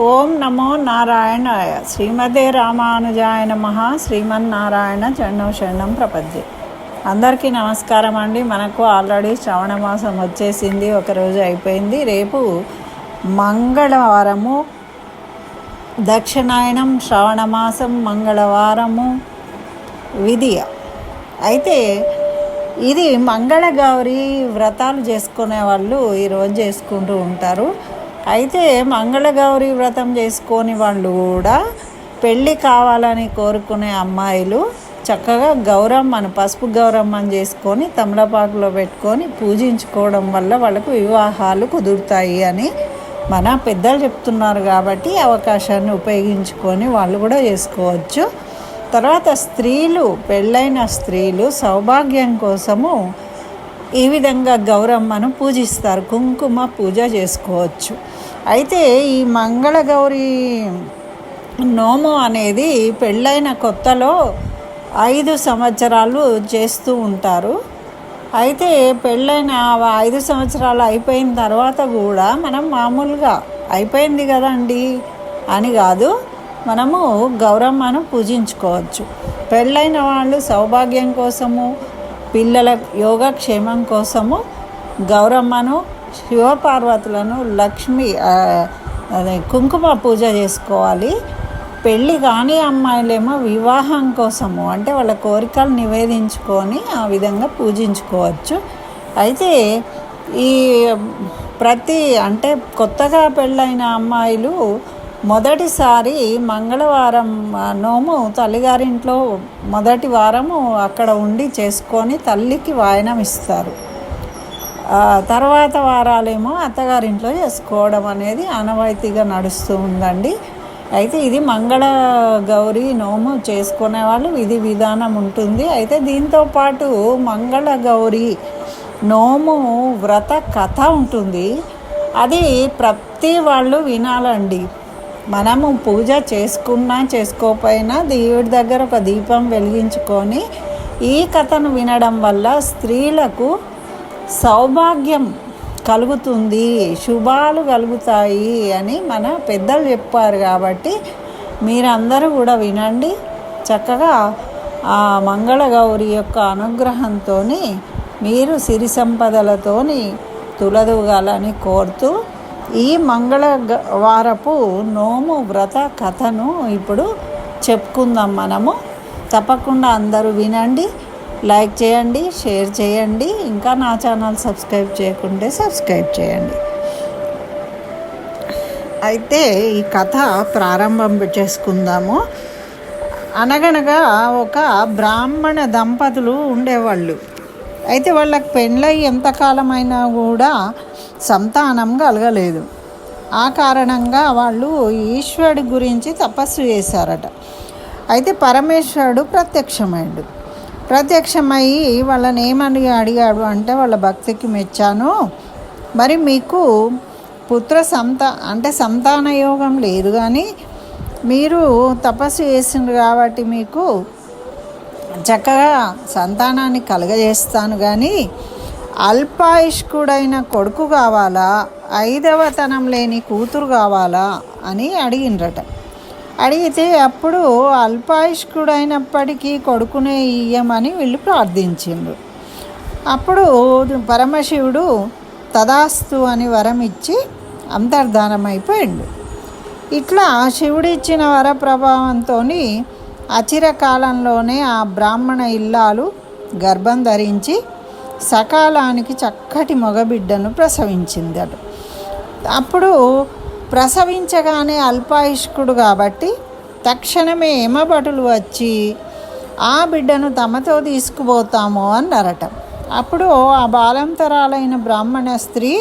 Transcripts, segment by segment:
ఓం నమో నారాయణాయ. శ్రీమతే రామానుజాయ నమః. శ్రీమన్నారాయణ చరణం శరణం ప్రపద్యే. అందరికీ నమస్కారం అండి. మనకు ఆల్రెడీ శ్రవణ మాసం వచ్చేసింది, ఒకరోజు అయిపోయింది. రేపు మంగళవారము, దక్షిణాయనం, శ్రవణ మాసం, మంగళవారము విధియ. అయితే ఇది మంగళగౌరి వ్రతాలు చేసుకునే వాళ్ళు ఈరోజు చేసుకుంటూ ఉంటారు. అయితే మంగళగౌరి వ్రతం చేసుకొని వాళ్ళు కూడా పెళ్ళి కావాలని కోరుకునే అమ్మాయిలు చక్కగా గౌరమ్మను, పసుపు గౌరమ్మను చేసుకొని తమలపాకులో పెట్టుకొని పూజించుకోవడం వల్ల వాళ్ళకు వివాహాలు కుదురుతాయి అని మన పెద్దలు చెప్తున్నారు. కాబట్టి అవకాశాన్ని ఉపయోగించుకొని వాళ్ళు కూడా చేసుకోవచ్చు. తర్వాత స్త్రీలు, పెళ్ళైన స్త్రీలు సౌభాగ్యం కోసము ఈ విధంగా గౌరమ్మను పూజిస్తారు, కుంకుమ పూజ చేసుకోవచ్చు. అయితే ఈ మంగళగౌరి నోము అనేది పెళ్ళైన కొత్తలో 5 సంవత్సరాలు చేస్తూ ఉంటారు. అయితే పెళ్ళైన 5 సంవత్సరాలు అయిపోయిన తర్వాత కూడా మనం మామూలుగా అయిపోయింది కదండి అని కాదు, మనము గౌరమ్మను పూజించుకోవచ్చు. పెళ్ళైన వాళ్ళు సౌభాగ్యం కోసము, పిల్లల యోగక్షేమం కోసము గౌరమ్మను, శివపార్వతులను, లక్ష్మి కుంకుమ పూజ చేసుకోవాలి. పెళ్ళి కాని అమ్మాయిలేమో వివాహం కోసము, అంటే వాళ్ళ కోరికలు నివేదించుకొని ఆ విధంగా పూజించుకోవచ్చు. అయితే ఈ అంటే కొత్తగా పెళ్ళైన అమ్మాయిలు మొదటిసారి మంగళవారం నోము తల్లిగారింట్లో మొదటి వారము అక్కడ ఉండి చేసుకొని తల్లికి వాయనం ఇస్తారు. తర్వాత వారాలేమో అత్తగారింట్లో చేసుకోవడం అనేది ఆనవాయితీగా నడుస్తూ ఉందండి. అయితే ఇది మంగళ గౌరి నోము చేసుకునే వాళ్ళు విధి విధానం ఉంటుంది. అయితే దీంతోపాటు మంగళ గౌరి నోము వ్రత కథ ఉంటుంది. అది ప్రతి వాళ్ళు వినాలండి. మనము పూజ చేసుకున్నా చేసుకోకపోయినా దేవుడి దగ్గర ఒక దీపం వెలిగించుకొని ఈ కథను వినడం వల్ల స్త్రీలకు సౌభాగ్యం కలుగుతుంది, శుభాలు కలుగుతాయి అని మన పెద్దలు చెప్పారు. కాబట్టి మీరందరూ కూడా వినండి. చక్కగా ఆ మంగళగౌరి యొక్క అనుగ్రహంతో మీరు సిరి సంపదలతోని తులదూగాలని కోరుతూ ఈ మంగళవారపు నోము వ్రత కథను ఇప్పుడు చెప్పుకుందాం మనము. తప్పకుండా అందరూ వినండి, లైక్ చేయండి, షేర్ చేయండి. ఇంకా నా ఛానల్ సబ్స్క్రైబ్ చేయకుంటే సబ్స్క్రైబ్ చేయండి. అయితే ఈ కథ ప్రారంభం చేసుకుందాము. అనగనగా ఒక బ్రాహ్మణ దంపతులు ఉండేవాళ్ళు. అయితే వాళ్ళకి పెళ్ళై ఎంతకాలమైనా కూడా సంతానం కలగలేదు. ఆ కారణంగా వాళ్ళు ఈశ్వరుడి గురించి తపస్సు చేశారట. అయితే పరమేశ్వరుడు ప్రత్యక్షమయ్యి వాళ్ళని ఏమని అడిగాడు అంటే, వాళ్ళ భక్తికి మెచ్చాను, మరి మీకు సంతాన యోగం లేదు, కానీ మీరు తపస్సు చేసిండ్రు కాబట్టి మీకు చక్కగా సంతానాన్ని కలగజేస్తాను, కానీ అల్పాయుష్కుడైన కొడుకు కావాలా, 5వ తనం లేని కూతురు కావాలా అని అడిగిండ్రట. అడిగితే అప్పుడు అల్పాయుష్కుడైనప్పటికీ కొడుకునే ఇయ్యమని వీళ్ళు ప్రార్థించిండ్రు. అప్పుడు పరమశివుడు తదాస్తు అని వరం ఇచ్చి అంతర్ధానమైపోయిండు. ఇట్లా శివుడు ఇచ్చిన వర ప్రభావంతో అచిరకాలంలోనే ఆ బ్రాహ్మణ ఇల్లాలు గర్భం ధరించి సకాలానికి చక్కటి మగబిడ్డను ప్రసవించిందట. అప్పుడు ప్రసవించగానే అల్పాయుష్కుడు కాబట్టి తక్షణమే యమభటులు వచ్చి ఆ బిడ్డను తమతో తీసుకుపోతాము అన్నారట. అప్పుడు ఆ బాలంతరాలైన బ్రాహ్మణ స్త్రీ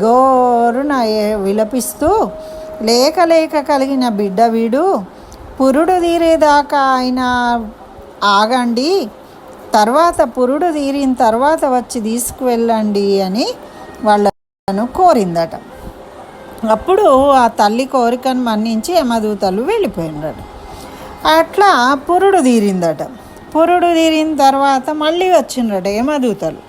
గోరున విలపిస్తూ, లేక లేక కలిగిన బిడ్డ వీడు, పురుడు తీరేదాకా అయినా ఆగండి, తర్వాత పురుడు తీరిన తర్వాత వచ్చి తీసుకువెళ్ళండి అని వాళ్ళను కోరిందట. అప్పుడు ఆ తల్లి కోరికను మన్నించి యమదూతలు వెళ్ళిపోయిందట. అట్లా పురుడు తీరిందట. పురుడు తీరిన తర్వాత మళ్ళీ వచ్చిందట యమదూతలు.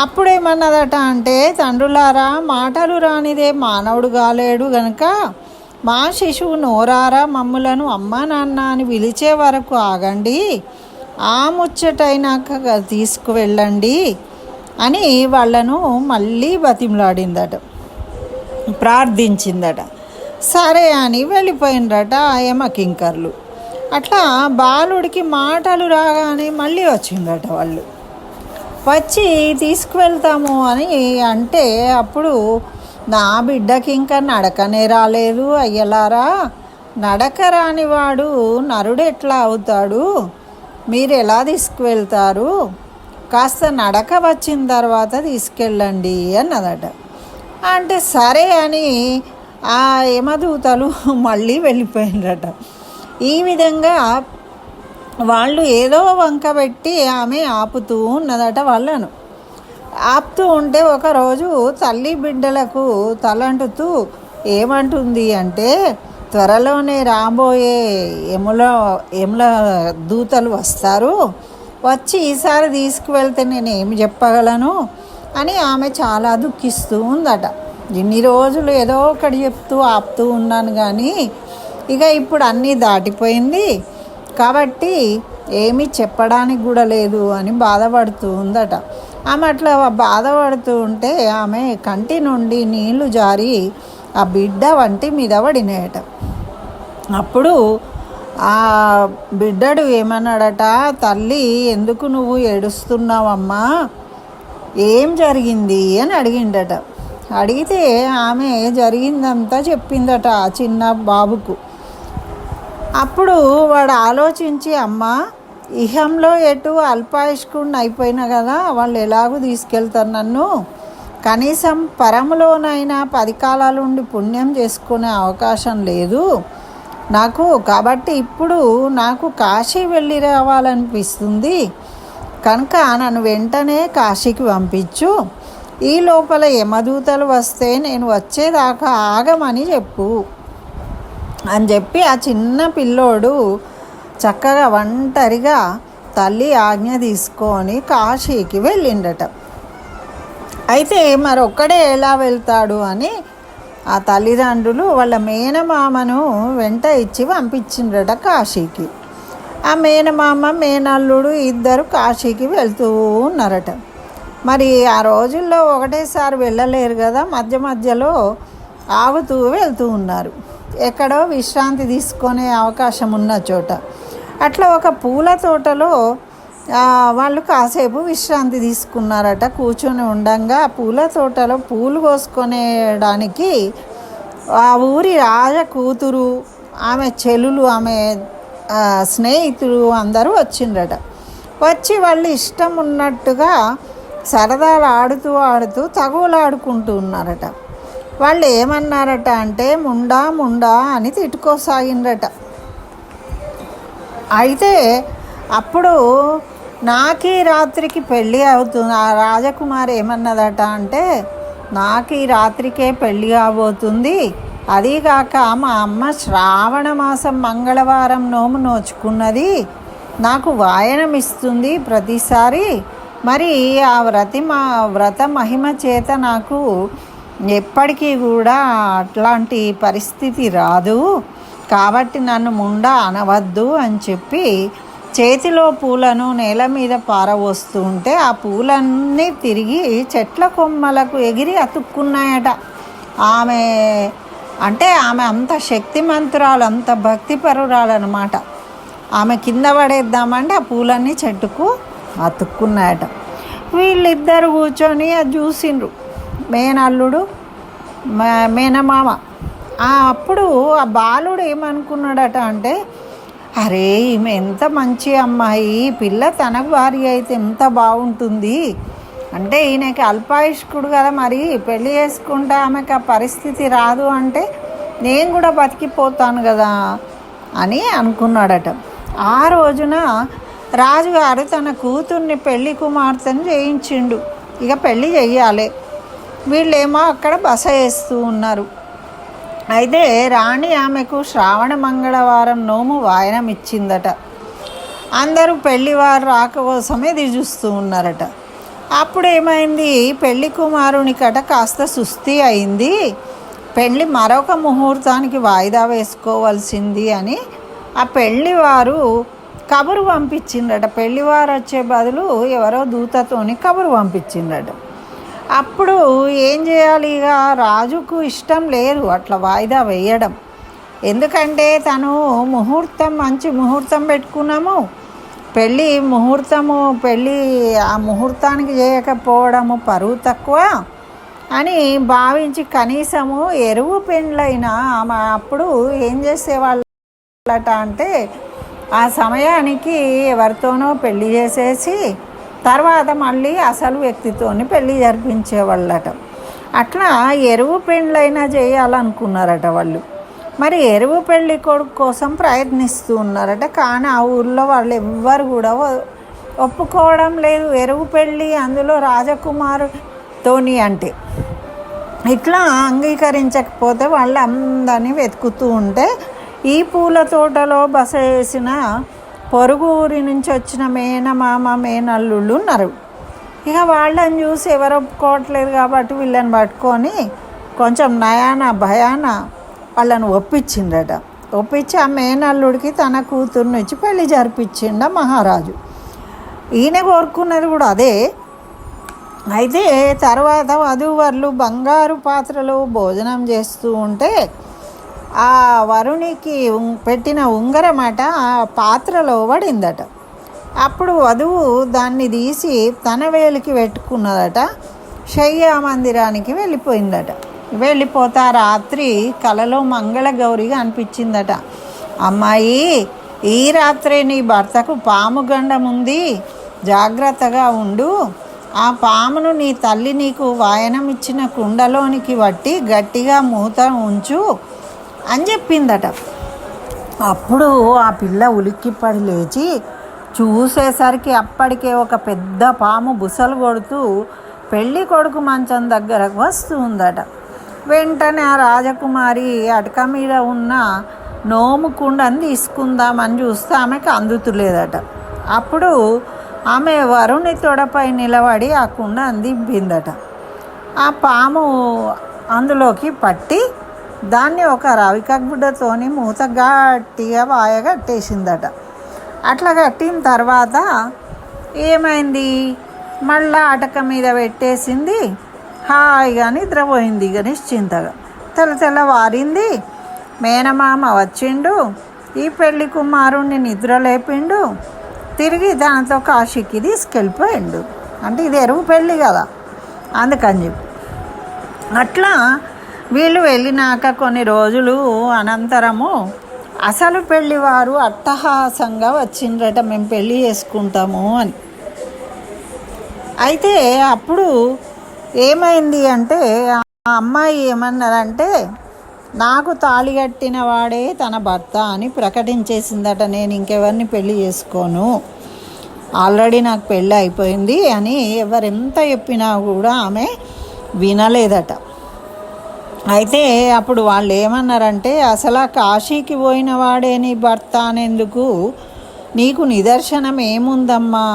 అప్పుడేమన్నదట అంటే, తండ్రులారా, మాటలు రానిదే మానవుడు కాలేడు గనుక మా శిశువు నోరారా మమ్ములను అమ్మా నాన్న అని పిలిచే వరకు ఆగండి, ఆ ముచ్చటైనాక తీసుకువెళ్ళండి అని వాళ్ళను మళ్ళీ బతిమలాడిందట, ప్రార్థించిందట. సరే అని వెళ్ళిపోయిందట యమకింకర్లు. అట్లా బాలుడికి మాటలు రాగానే మళ్ళీ వచ్చిందట. వాళ్ళు వచ్చి తీసుకువెళ్తాము అని అంటే అప్పుడు నా బిడ్డకి ఇంకా నడకనే రాలేదు అయ్యలారా, నడక రానివాడు నరుడు ఎట్లా అవుతాడు, మీరు ఎలా తీసుకువెళ్తారు, కాస్త నడక వచ్చిన తర్వాత తీసుకెళ్ళండి అన్నదట. అంటే సరే అని ఆ యమదూతలు మళ్ళీ వెళ్ళిపోయిందట. ఈ విధంగా వాళ్ళు ఏదో వంక పెట్టి ఆమె ఆపుతూ ఉన్నదట వాళ్ళను. ఆపుతూ ఉంటే ఒకరోజు తల్లి బిడ్డలకు తలంటుతూ ఏమంటుంది అంటే, త్వరలోనే రాబోయే యముల దూతలు వస్తారు, వచ్చి ఈసారి తీసుకువెళ్తే నేను ఏమి చెప్పగలను అని ఆమె చాలా దుఃఖిస్తూ ఉందట. ఇన్ని రోజులు ఏదో ఒకటి చెప్తూ ఆపుతూ ఉన్నాను కానీ ఇక ఇప్పుడు అన్నీ దాటిపోయింది కాబట్టి ఏమీ చెప్పడానికి కూడా లేదు అని బాధపడుతూ ఉందట. ఆమె అట్లా బాధపడుతూ ఉంటే ఆమె కంటి నుండి నీళ్లు జారి ఆ బిడ్డ వంటి మీద పడినాయట. అప్పుడు ఆ బిడ్డడు ఏమన్నాడట, తల్లి ఎందుకు నువ్వు ఏడుస్తున్నావమ్మా, ఏం జరిగింది అని అడిగిండట. అడిగితే ఆమె జరిగిందంతా చెప్పిందట ఆ చిన్న బాబుకు. అప్పుడు వాడు ఆలోచించి, అమ్మ ఇహంలో ఎటు అల్పాయుష్కుడిని అయిపోయినా కదా, వాళ్ళు ఎలాగూ తీసుకెళ్తారు నన్ను, కనీసం పరములోనైనా 10 కాలాల నుండి పుణ్యం చేసుకునే అవకాశం లేదు నాకు, కాబట్టి ఇప్పుడు నాకు కాశీ వెళ్ళి రావాలనిపిస్తుంది, కనుక నన్ను వెంటనే కాశీకి పంపించు, ఈ లోపల యమదూతలు వస్తే నేను వచ్చేదాకా ఆగమని చెప్పు అని చెప్పి ఆ చిన్న పిల్లోడు చక్కగా ఒంటరిగా తల్లి ఆజ్ఞ తీసుకొని కాశీకి వెళ్ళిండట. అయితే మరొక్కడే ఎలా వెళ్తాడు అని ఆ తల్లిదండ్రులు వాళ్ళ మేనమామను వెంట ఇచ్చి పంపించిండ్రట కాశీకి. ఆ మేనమామ మేనల్లుడు ఇద్దరు కాశీకి వెళ్తూ ఉన్నారట. మరి ఆ రోజుల్లో ఒకటేసారి వెళ్ళలేరు కదా, మధ్య మధ్యలో ఆగుతూ వెళ్తూ ఉన్నారు, ఎక్కడో విశ్రాంతి తీసుకునే అవకాశం ఉన్న చోట. అట్లా ఒక పూల తోటలో వాళ్ళు కాసేపు విశ్రాంతి తీసుకున్నారట. కూర్చొని ఉండంగా పూల తోటలో పూలు కోసుకొనేడానికి ఆ ఊరి రాజ కూతురు, ఆమె చెలులు, ఆమె స్నేహితులు అందరూ వచ్చిండ్రట. వచ్చి వాళ్ళు ఇష్టం ఉన్నట్టుగా సరదాలు ఆడుతూ తగులాడుకుంటూ ఉన్నారట. వాళ్ళు ఏమన్నారట అంటే ముండా ముండా అని తిట్టుకోసాగిండ్రట. అయితే అప్పుడు నాకు ఈ రాత్రికి పెళ్ళి అవుతుంది, ఆ రాజకుమారి ఏమన్నదట అంటే, నాకు ఈ రాత్రికే పెళ్ళి కాబోతుంది, అదీగాక మా అమ్మ శ్రావణ మాసం మంగళవారం నోము నోచుకున్నది, నాకు వాయనం ఇస్తుంది ప్రతిసారి, మరి ఆ వ్రత మహిమ చేత నాకు ఎప్పటికీ కూడా అట్లాంటి పరిస్థితి రాదు, కాబట్టి నన్ను ముండా అనవద్దు అని చెప్పి చేతిలో పూలను నేల మీద పారవోస్తూ ఉంటే ఆ పూలన్నీ తిరిగి చెట్ల కొమ్మలకు ఎగిరి అతుక్కున్నాయట. ఆమె అంత శక్తిమంతురాలు, అంత భక్తిపరురాలు అన్నమాట. ఆమె కింద పడేద్దామంటే ఆ పూలన్నీ చెట్టుకు అతుక్కున్నాయట. వీళ్ళిద్దరు కూర్చొని అది చూసిండ్రు, మేనల్లుడు మేనమామ. అప్పుడు ఆ బాలుడు ఏమనుకున్నాడట అంటే, అరే ఈమె ఎంత మంచి అమ్మాయి, పిల్ల తన భార్య అయితే ఎంత బాగుంటుంది, అంటే ఈయనకి అల్పాయుష్కుడు కదా, మరి పెళ్ళి చేసుకుంటే ఆమెకు ఆ పరిస్థితి రాదు అంటే నేను కూడా బతికిపోతాను కదా అని అనుకున్నాడట. ఆ రోజున రాజుగారు తన కూతుర్ని పెళ్లి కుమార్తెను చేయించిండు. ఇక పెళ్ళి చెయ్యాలి. వీళ్ళేమో అక్కడ బస వేస్తూ ఉన్నారు. అయితే రాణి ఆమెకు శ్రావణ మంగళవారం నోము వాయనం ఇచ్చిందట. అందరూ పెళ్లివారు రాక కోసమే ఎదురు చూస్తూ ఉన్నారట. అప్పుడు ఏమైంది, పెళ్లి కుమారునికట కాస్త సుస్థి అయింది, పెళ్ళి మరొక ముహూర్తానికి వాయిదా వేసుకోవాల్సింది అని ఆ పెళ్ళివారు కబురు పంపించిండట. పెళ్ళివారు వచ్చే బదులు ఎవరో దూతతోని కబురు పంపించిండట. అప్పుడు ఏం చేయాలి, ఇక రాజుకు ఇష్టం లేదు అట్లా వాయిదా వేయడం. ఎందుకంటే తను మంచి ముహూర్తం పెట్టుకున్నాము, పెళ్ళి ఆ ముహూర్తానికి చేయకపోవడము పరువు తక్కువ అని భావించి కనీసము ఎరువు పెండ్లైనా ఆమె అప్పుడు ఏం చేసేవాళ్ళట అంటే ఆ సమయానికి ఎవరితోనో పెళ్ళి చేసేసి తర్వాత మళ్ళీ అసలు వ్యక్తితోని పెళ్ళి జరిపించేవాళ్ళట. అట్లా ఎరువు పెళ్ళైనా చేయాలనుకున్నారట వాళ్ళు. మరి ఎరువు పెళ్ళి కొడుకు కోసం ప్రయత్నిస్తూ ఉన్నారట. కానీ ఆ ఊళ్ళో వాళ్ళు ఎవ్వరు కూడా ఒప్పుకోవడం లేదు ఎరువు పెళ్ళి, అందులో రాజకుమారుతోని అంటే. ఇట్లా అంగీకరించకపోతే వాళ్ళు అందరినీ వెతుకుతూ ఉంటే ఈ పూల తోటలో బస చేసిన పొరుగు ఊరి నుంచి వచ్చిన మేనల్లుళ్ళు ఉన్నారు. ఇక వాళ్ళని చూసి ఎవరు ఒప్పుకోవట్లేదు కాబట్టి వీళ్ళని పట్టుకొని కొంచెం నయాన భయాన వాళ్ళని ఒప్పించిండట. ఒప్పించి ఆ మేనల్లుడికి తన కూతుర్ని ఇచ్చి పెళ్లి జరిపించిండ మహారాజు. ఈయన కోరుకున్నది కూడా అదే. అయితే తర్వాత వధూవరులు బంగారు పాత్రలో భోజనం చేస్తూ ఉంటే ఆ వరునికి పెట్టిన ఉంగరమాట ఆ పాత్రలో పడిందట. అప్పుడు వధువు దాన్ని తీసి తన వేలికి పెట్టుకున్నదట. శయ్యా మందిరానికి వెళ్ళిపోయిందట. వెళ్ళిపోతా రాత్రి కలలో మంగళగౌరిగా అనిపించిందట. అమ్మాయి, ఈ రాత్రే నీ భర్తకు పాము గండం ఉంది, జాగ్రత్తగా ఉండు. ఆ పామును నీ తల్లి నీకు వాయనం ఇచ్చిన కుండలోనికి పట్టి గట్టిగా మూత ఉంచు అని చెప్పిందట. అప్పుడు ఆ పిల్ల ఉలిక్కిపడి లేచి చూసేసరికి అప్పటికే ఒక పెద్ద పాము బుసలు కొడుతూ పెళ్ళి కొడుకు మంచం దగ్గరకు వస్తూ ఉందట. వెంటనే ఆ రాజకుమారి అటక మీద ఉన్న నోము కుండని తీసుకుందామని చూస్తే ఆమెకు అందుతులేదట. అప్పుడు ఆమె వరుణి తొడపై నిలబడి ఆ కుండ అందింపిందట. ఆ పాము అందులోకి పట్టి దాన్ని ఒక రవికగుడ్డతోని మూత గట్టిగా కట్టేసిందట. అట్లా కట్టిన తర్వాత ఏమైంది, మళ్ళా అటక మీద పెట్టేసింది. హాయిగా నిద్రపోయింది. ఇక నిశ్చింతగా తెల్లవారింది. మేనమామ వచ్చిండు, ఈ పెళ్లి కుమారుణ్ణి నిద్ర లేపిండు, తిరిగి దానితో కాశీకి తీసుకెళ్ళిపోయిండు. అంటే ఇది ఎరువు పెళ్ళి కదా, అందుకని చెప్పి అట్లా వీళ్ళు వెళ్ళినాక కొన్ని రోజులు అనంతరము అసలు పెళ్ళివారు అట్టహాసంగా వచ్చిండ్రట, మేము పెళ్ళి చేసుకుంటాము అని. అయితే అప్పుడు ఏమైంది అంటే ఆ అమ్మాయి ఏమన్నదంటే నాకు తాళి కట్టిన వాడే తన భర్త అని ప్రకటించేసిందట. నేను ఇంకెవరిని పెళ్ళి చేసుకోను, ఆల్రెడీ నాకు పెళ్ళి అయిపోయింది అని ఎవరెంత చెప్పినా కూడా ఆమె వినలేదట. అయితే అప్పుడు వాళ్ళు ఏమన్నారంటే అసలు కాశీకి పోయిన వాడే నీ భర్త అనేందుకు నీకు నిదర్శనం ఏముందమ్మా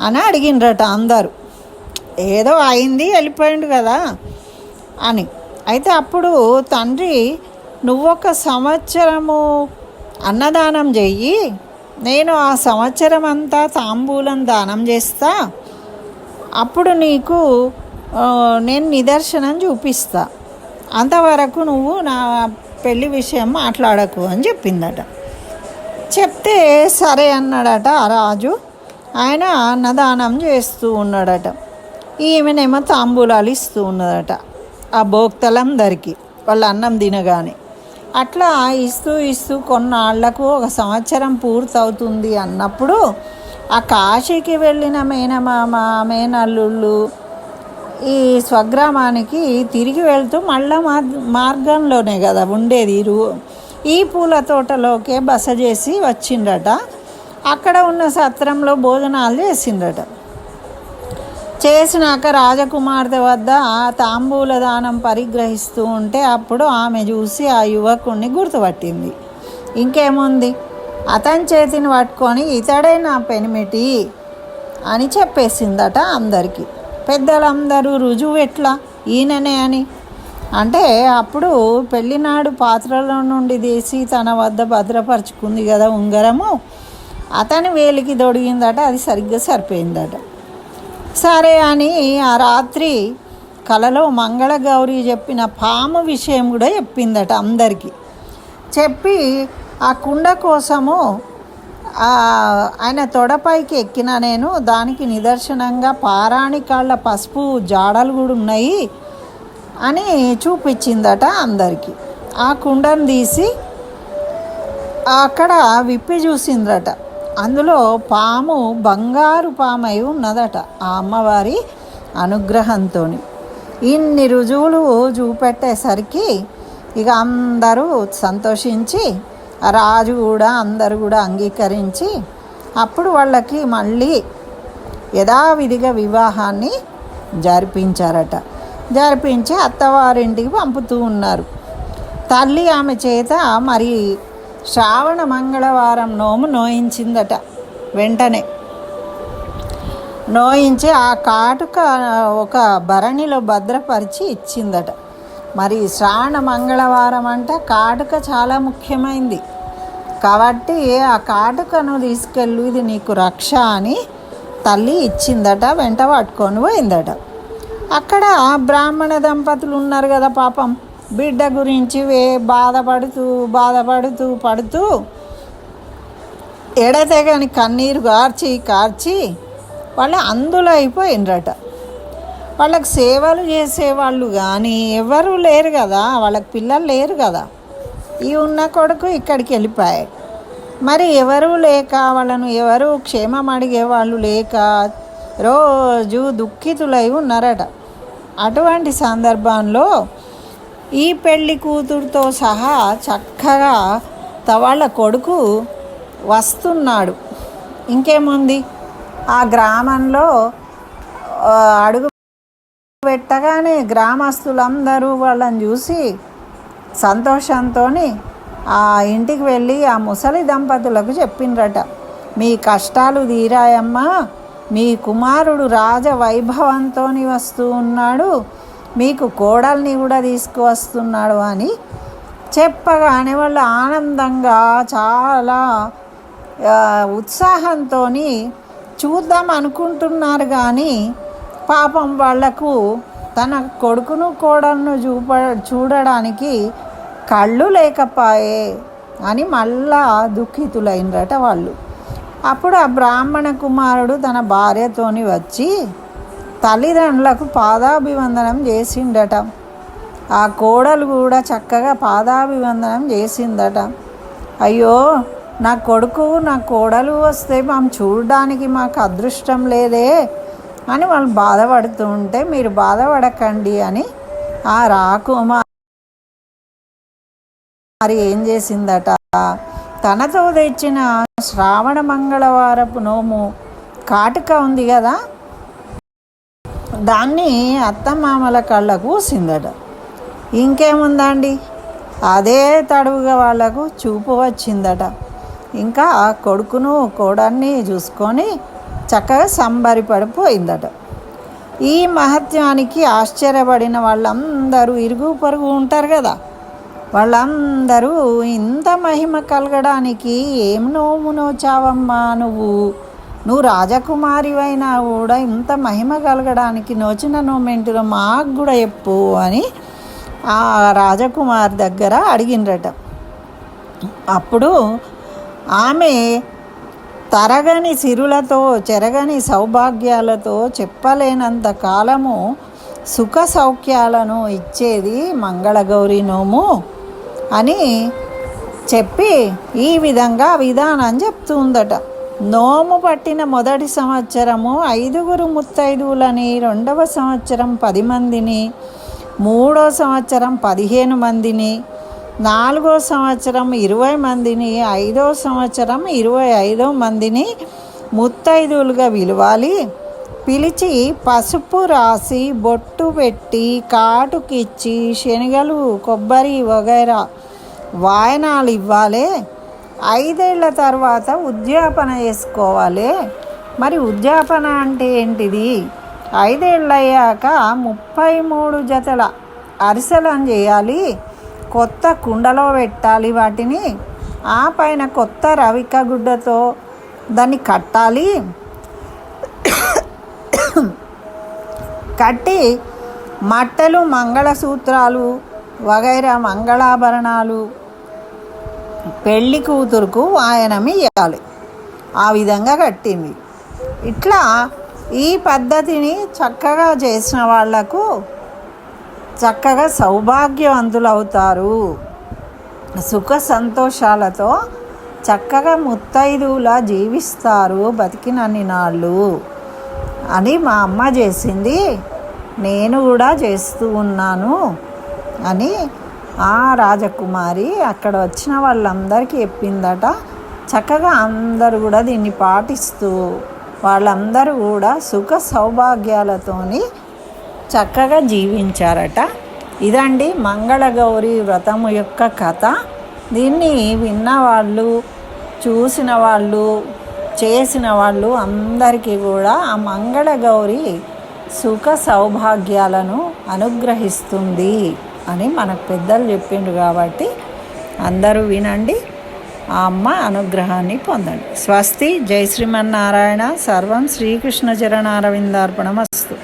అని అడిగిండ్రట అందరూ. ఏదో అయింది వెళ్ళిపోయిండు కదా అని. అయితే అప్పుడు తండ్రి నువ్వొక సంవత్సరము అన్నదానం చెయ్యి, నేను ఆ సంవత్సరం అంతా తాంబూలం దానం చేస్తా, అప్పుడు నీకు నేను నిదర్శనం చూపిస్తా, అంతవరకు నువ్వు నా పెళ్ళి విషయం మాట్లాడకు అని చెప్పిందట. చెప్తే సరే అన్నాడట ఆ రాజు. ఆయన అన్నదానం చేస్తూ ఉన్నాడట. ఈమెనేమో తాంబూలాలు ఇస్తూ ఉన్నదట ఆ భోక్తలందరికీ వాళ్ళు అన్నం తినగానే. అట్లా ఇస్తూ కొన్నాళ్లకు ఒక సంవత్సరం పూర్తవుతుంది అన్నప్పుడు ఆ కాశీకి వెళ్ళిన మేనల్లుళ్ళు ఈ స్వగ్రామానికి తిరిగి వెళ్తూ మళ్ళా మార్గంలోనే కదా ఉండేది, ఈ పూల తోటలోకే బస చేసి వచ్చిండట. అక్కడ ఉన్న సత్రంలో భోజనాలు చేసిండట. చేసినాక రాజకుమార్తె వద్ద తాంబూల దానం పరిగ్రహిస్తూ ఉంటే అప్పుడు ఆమె చూసి ఆ యువకుణ్ణి గుర్తుపట్టింది. ఇంకేముంది, అతని చేతిని పట్టుకొని ఇతడే నా పెనిమిటి అని చెప్పేసిందట అందరికీ. పెద్దలందరూ రుజువు ఎట్లా, ఈయననే అని. అంటే అప్పుడు పెళ్ళినాడు పాత్రలో నుండి తీసి తన వద్ద భద్రపరుచుకుంది కదా ఉంగరము, అతని వేలికి దొడిగిందట. అది సరిగ్గా సరిపోయిందట. సరే అని ఆ రాత్రి కలలో మంగళగౌరి చెప్పిన పాము విషయం కూడా చెప్పిందట అందరికీ. చెప్పి ఆ కుండ కోసము ఆయన తొడపైకి ఎక్కిన నేను దానికి నిదర్శనంగా పారాణి కాళ్ళ పసుపు జాడలు కూడా ఉన్నాయి అని చూపించిందట అందరికీ. ఆ కుండను తీసి అక్కడ విప్పి చూసిందట. అందులో పాము బంగారు పాము అయి ఉన్నదట ఆ అమ్మవారి అనుగ్రహంతో. ఇన్ని రుజువులు చూపెట్టేసరికి ఇక అందరూ సంతోషించి రాజు కూడా అందరూ కూడా అంగీకరించి అప్పుడు వాళ్ళకి మళ్ళీ యథావిధిగా వివాహాన్ని జరిపించారట. జరిపించి అత్తవారింటికి పంపుతూ ఉన్నారు. తల్లి ఆమె చేత మరి శ్రావణ మంగళవారం నోము నోయించిందట. వెంటనే నోయించి ఆ కాటుక ఒక భరణిలో భద్రపరిచి ఇచ్చిందట. మరి శ్రావణ మంగళవారం అంటే కాటుక చాలా ముఖ్యమైంది కాబట్టి ఆ కాటుకను తీసుకెళ్ళు, ఇది నీకు రక్ష అని తల్లి ఇచ్చిందట. వెంట పట్టుకొని పోయిందట. అక్కడ బ్రాహ్మణ దంపతులు ఉన్నారు కదా, పాపం బిడ్డ గురించి బాధపడుతూ ఎడతెగని కన్నీరు కార్చి వాళ్ళు అందులో అయిపోయినరట. వాళ్ళకి సేవలు చేసేవాళ్ళు కానీ ఎవరు లేరు కదా, వాళ్ళకి పిల్లలు లేరు కదా. ఈ ఉన్న కొడుకు ఇక్కడికి వెళ్ళిపోయాయి. మరి ఎవరు లేక వాళ్ళను ఎవరు క్షేమం అడిగేవాళ్ళు లేక రోజు దుఃఖితులై ఉన్నారట. అటువంటి సందర్భంలో ఈ పెళ్లి కూతురుతో సహా చక్కగా వాళ్ళ కొడుకు వస్తున్నాడు. ఇంకేముంది, ఆ గ్రామంలో అడుగు పెట్టగానే గ్రామస్తులందరూ వాళ్ళని చూసి సంతోషంతో ఆ ఇంటికి వెళ్ళి ఆ ముసలి దంపతులకు చెప్పిండ్రట, మీ కష్టాలు తీరాయమ్మా, మీ కుమారుడు రాజ వైభవంతో వస్తూ ఉన్నాడు, మీకు కోడల్ని కూడా తీసుకువస్తున్నాడు అని చెప్పగానే వాళ్ళు ఆనందంగా చాలా ఉత్సాహంతో చూద్దాం అనుకుంటున్నారు. కానీ పాపం వాళ్లకు తన కొడుకును కోడలను చూడడానికి కళ్ళు లేకపోయే అని మళ్ళా దుఃఖితులైనరట వాళ్ళు. అప్పుడు ఆ బ్రాహ్మణ కుమారుడు తన భార్యతోని వచ్చి తల్లిదండ్రులకు పాదాభివందనం చేసిండట. ఆ కోడలు కూడా చక్కగా పాదాభివందనం చేసిందట. అయ్యో, నా కొడుకు నా కోడలు వస్తే మేము చూడడానికి మాకు అదృష్టం లేదే అని వాళ్ళు బాధపడుతూ ఉంటే, మీరు బాధపడకండి అని ఆ రాకుమారి ఏం చేసిందట, తనతో తెచ్చిన శ్రావణ మంగళవారపు నోము కాటుక ఉంది కదా, దాన్ని అత్తమామల కళ్ళకు పూసిందట. ఇంకేముందండి, అదే తడువుగా వాళ్లకు చూపు వచ్చిందట. ఇంకా ఆ కొడుకును కోడన్ని చూసుకొని చక్కగా సంబరిపడిపోయిందట. ఈ మహత్యానికి ఆశ్చర్యపడిన వాళ్ళందరూ ఇరుగు పొరుగు ఉంటారు కదా, వాళ్ళందరూ ఇంత మహిమ కలగడానికి ఏం నోము నోచావమ్మా, నువ్వు రాజకుమారివైనా కూడా ఇంత మహిమ కలగడానికి నోచిన నోమేంటిలో మాకు కూడా చెప్పు అని ఆ రాజకుమారి దగ్గర అడిగినరట. అప్పుడు ఆమె తరగని సిరులతో చెరగని సౌభాగ్యాలతో చెప్పలేనంత కాలము సుఖ సౌఖ్యాలను ఇచ్చేది మంగళగౌరి నోము అని చెప్పి ఈ విధంగా విధానం చెప్తుందట. నోము పట్టిన మొదటి సంవత్సరము 5 ముత్తైదువులని, 2వ సంవత్సరం 10 మందిని, 3వ సంవత్సరం 15 మందిని, 4వ సంవత్సరం 20 మందిని, 5వ సంవత్సరం 25 మందిని ముత్తైదువులుగా పిలిచి పసుపు రాసి బొట్టు పెట్టి కాటుకిచ్చి శనగలు కొబ్బరి వగైరా వాయనాలు ఇవ్వాలి. 5 ఏళ్ల తర్వాత ఉద్యాపన చేసుకోవాలి. మరి ఉద్యాపన అంటే ఏంటిది? 5 ఏళ్ళు అయ్యాక 33 జతల అరిసెలను చేయాలి, కొత్త కుండలో పెట్టాలి వాటిని, ఆ పైన కొత్త రవిక గుడ్డతో దాన్ని కట్టాలి, కట్టి మట్టెలు, మంగళసూత్రాలు వగైరా మంగళాభరణాలు పెళ్లి కూతురుకు వాయనమి ఇవ్వాలి. ఆ విధంగా కట్టింది. ఇట్లా ఈ పద్ధతిని చక్కగా చేసిన వాళ్లకు చక్కగా సౌభాగ్యవంతులు అవుతారు, సుఖ సంతోషాలతో చక్కగా ముత్తైదువులా జీవిస్తారు బతికినన్ని నాళ్ళు అని మా అమ్మ చేసింది, నేను కూడా చేస్తూ ఉన్నాను అని ఆ రాజకుమారి అక్కడ వచ్చిన వాళ్ళందరికీ చెప్పిందట. చక్కగా అందరూ కూడా దీన్ని పాటిస్తూ వాళ్ళందరూ కూడా సుఖ సౌభాగ్యాలతోని చక్కగా జీవించారట. ఇదండి మంగళగౌరి వ్రతము యొక్క కథ. దీన్ని విన్నవాళ్ళు, చూసిన వాళ్ళు, చేసిన వాళ్ళు అందరికీ కూడా ఆ మంగళగౌరి సుఖ సౌభాగ్యాలను అనుగ్రహిస్తుంది అని మనకు పెద్దలు చెప్పిండ్రు. కాబట్టి అందరూ వినండి, ఆ అమ్మ అనుగ్రహాన్ని పొందండి. స్వస్తి. జై శ్రీమన్నారాయణ. సర్వం శ్రీకృష్ణ చరణారవిందార్పణమస్తు.